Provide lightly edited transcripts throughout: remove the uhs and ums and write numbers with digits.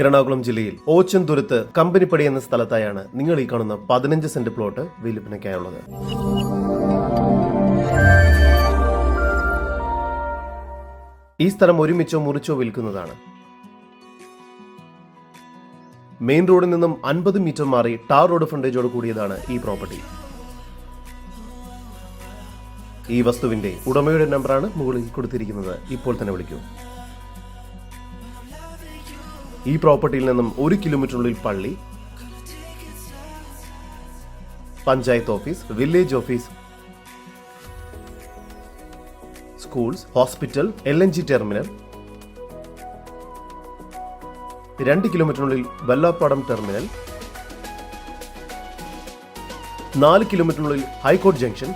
എറണാകുളം ജില്ലയിൽ ഓച്ചന്തുരുത്ത് കമ്പനിപ്പടി എന്ന സ്ഥലത്തായാണ് നിങ്ങൾ ഈ കാണുന്ന 15 സെന്റ് പ്ലോട്ട് വിൽപ്പനയ്ക്കായുള്ളത്. ഈ സ്ഥലം ഒരുമിച്ചോ മുറിച്ചോ വിൽക്കുന്നതാണ്. മെയിൻ റോഡിൽ നിന്നും 50 മീറ്റർ മാറി ടാർ റോഡ് ഫ്രണ്ടേജോട് കൂടിയതാണ് ഈ പ്രോപ്പർട്ടി. ഈ വസ്തുവിന്റെ ഉടമയുടെ നമ്പറാണ് മുകളിൽ കൊടുത്തിരിക്കുന്നത്. ഇപ്പോൾ തന്നെ വിളിക്കൂ. ഈ പ്രോപ്പർട്ടിയിൽ നിന്നും 1 കിലോമീറ്ററിനുള്ളിൽ പള്ളി, panchayat office, village office, schools, hospital, LNG terminal, 2 കിലോമീറ്ററിനുള്ളിൽ വെള്ളാപ്പാടം ടെർമിനൽ, 4 കിലോമീറ്ററിനുള്ളിൽ ഹൈക്കോർട്ട് ജംഗ്ഷൻ,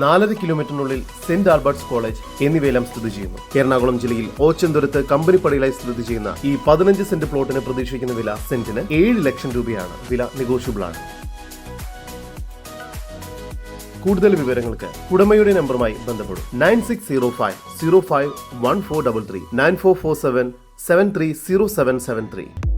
4.5 കിലോമീറ്ററിനുള്ളിൽ സെന്റ് ആൽബർട്ട്സ് കോളേജ് എന്നിവയെല്ലാം സ്ഥിതി ചെയ്യുന്നു. എറണാകുളം ജില്ലയിൽ ഓച്ചന്തുരുത്ത് കമ്പനിപ്പടിയിലായി സ്ഥിതി ചെയ്യുന്ന ഈ 15 സെന്റ് പ്ലോട്ടിന് പ്രതീക്ഷിക്കുന്ന വില സെന്റിന് 7 ലക്ഷം രൂപയാണ്. വില നെഗോഷ്യബിൾ ആണ്. കൂടുതൽ വിവരങ്ങൾക്ക് ഉടമയുടെ നമ്പറുമായി ബന്ധപ്പെടും. 9605 051433 9447 730773.